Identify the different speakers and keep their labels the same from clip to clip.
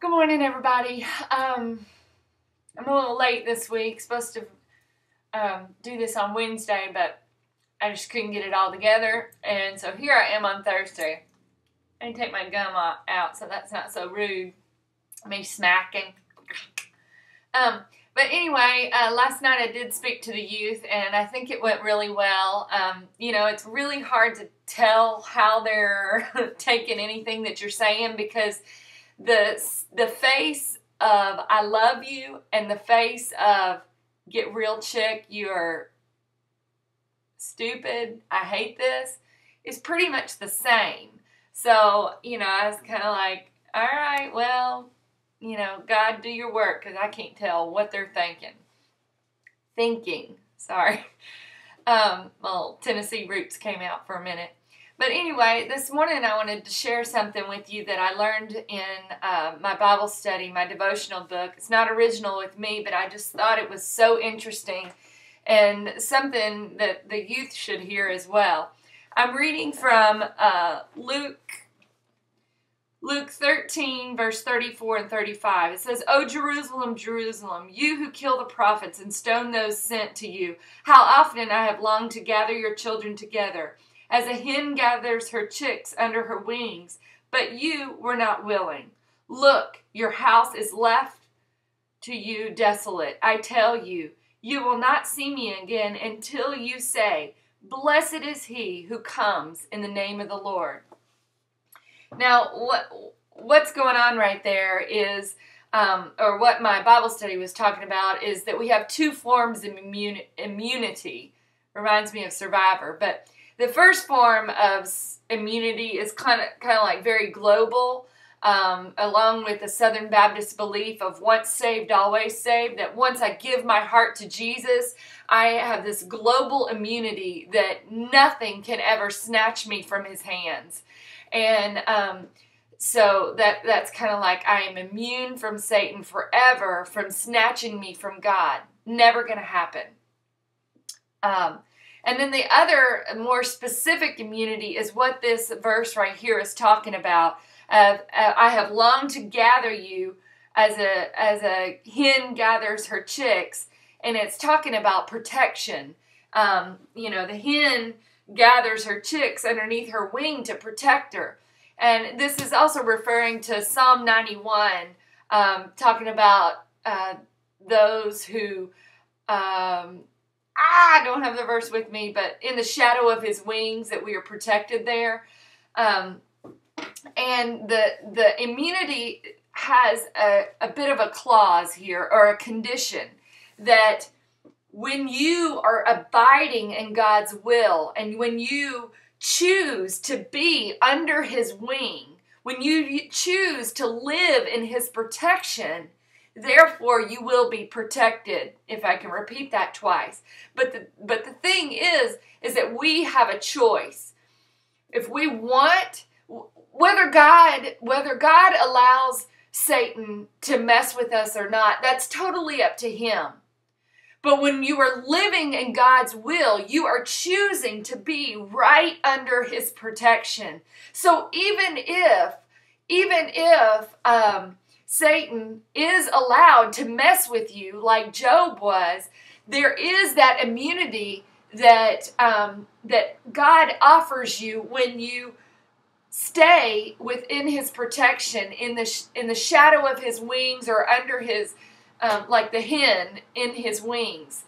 Speaker 1: Good morning, everybody. I'm a little late this week. Supposed to do this on Wednesday, but I just couldn't get it all together. And so here I am on Thursday. I need to take my gum out so that's not so rude. Me smacking. But anyway, last night I did speak to the youth, and I think it went really well. It's really hard to tell how they're taking anything that you're saying because the face of I love you and the face of get real chick, you're stupid, I hate this, is pretty much the same. So, I was kind of like, all right, well, God, do your work, because I can't tell what they're thinking. Sorry. Well, Tennessee roots came out for a minute. But anyway, this morning I wanted to share something with you that I learned in my Bible study, my devotional book. It's not original with me, but I just thought it was so interesting and something that the youth should hear as well. I'm reading from Luke 13, verse 34 and 35. It says, "O Jerusalem, Jerusalem, you who kill the prophets and stone those sent to you, how often I have longed to gather your children together, as a hen gathers her chicks under her wings, but you were not willing. Look, your house is left to you desolate. I tell you, you will not see me again until you say, 'Blessed is he who comes in the name of the Lord.'" Now, what's going on right there is, or what my Bible study was talking about, is that we have two forms of immunity. Reminds me of Survivor. But the first form of immunity is kind of like very global, along with the Southern Baptist belief of once saved, always saved, that once I give my heart to Jesus, I have this global immunity that nothing can ever snatch me from his hands. And so that's kind of like I am immune from Satan forever, from snatching me from God. Never going to happen. And then the other more specific immunity is what this verse right here is talking about. I have longed to gather you as a hen gathers her chicks, and it's talking about protection. The hen gathers her chicks underneath her wing to protect her. And this is also referring to Psalm 91, talking about those who, I don't have the verse with me, but in the shadow of his wings, that we are protected there. And the immunity has a bit of a clause here, or a condition, that when you are abiding in God's will, and when you choose to be under his wing, when you choose to live in his protection, therefore you will be protected, if I can repeat that twice. But the thing is that we have a choice. If we want, whether God allows Satan to mess with us or not, that's totally up to him. But when you are living in God's will, you are choosing to be right under his protection. So even if Satan is allowed to mess with you like Job was, there is that immunity that God offers you when you stay within his protection, in the shadow of his wings, or under his like the hen in his wings.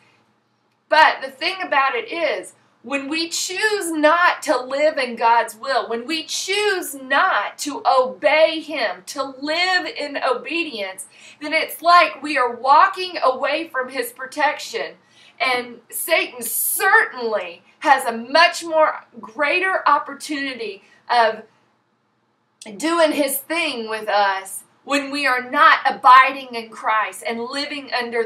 Speaker 1: But the thing about it is, when we choose not to live in God's will, when we choose not to obey him, to live in obedience, then it's like we are walking away from his protection. And Satan certainly has a much more greater opportunity of doing his thing with us when we are not abiding in Christ and living under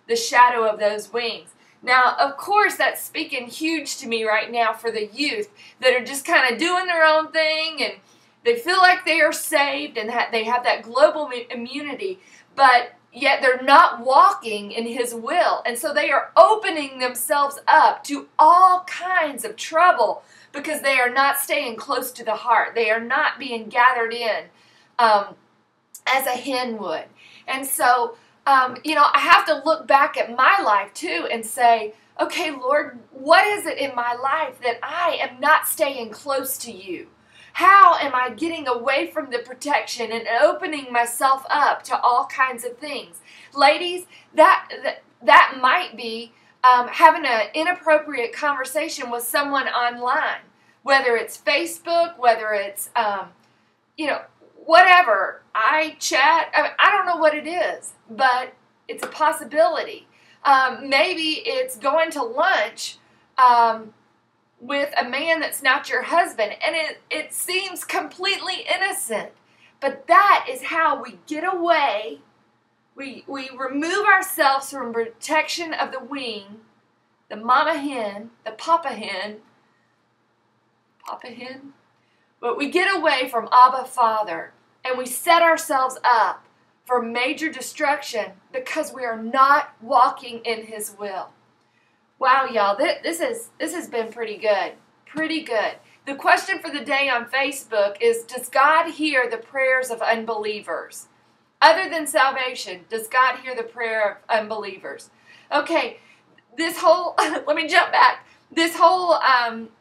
Speaker 1: the shadow of those wings. Now, of course, that's speaking huge to me right now for the youth that are just kind of doing their own thing, and they feel like they are saved and they have that global immunity, but yet they're not walking in his will. And so they are opening themselves up to all kinds of trouble because they are not staying close to the heart. They are not being gathered in. as a hen would. And so, I have to look back at my life too and say, okay, Lord, what is it in my life that I am not staying close to you? How am I getting away from the protection and opening myself up to all kinds of things? Ladies, that might be having an inappropriate conversation with someone online, whether it's Facebook, whether it's, whatever. I don't know what it is, but it's a possibility. Maybe it's going to lunch with a man that's not your husband, and it seems completely innocent. But that is how we get away. We remove ourselves from protection of the wing, the mama hen, the papa hen, but we get away from Abba Father, and we set ourselves up for major destruction because we are not walking in His will. Wow, y'all, this has been pretty good. Pretty good. The question for the day on Facebook is, does God hear the prayers of unbelievers? Other than salvation, does God hear the prayer of unbelievers? Okay, let me jump back. This whole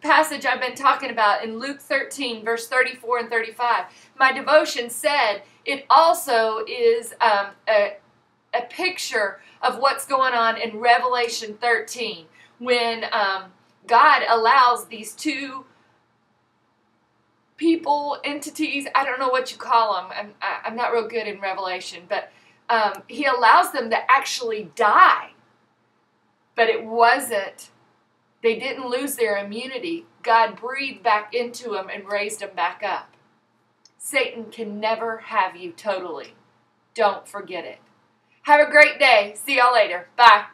Speaker 1: passage I've been talking about in Luke 13, verse 34 and 35, my devotion said it also is a picture of what's going on in Revelation 13 when God allows these two people, entities, I don't know what you call them. I'm not real good in Revelation, but He allows them to actually die. But it wasn't. They didn't lose their immunity. God breathed back into them and raised them back up. Satan can never have you totally. Don't forget it. Have a great day. See y'all later. Bye.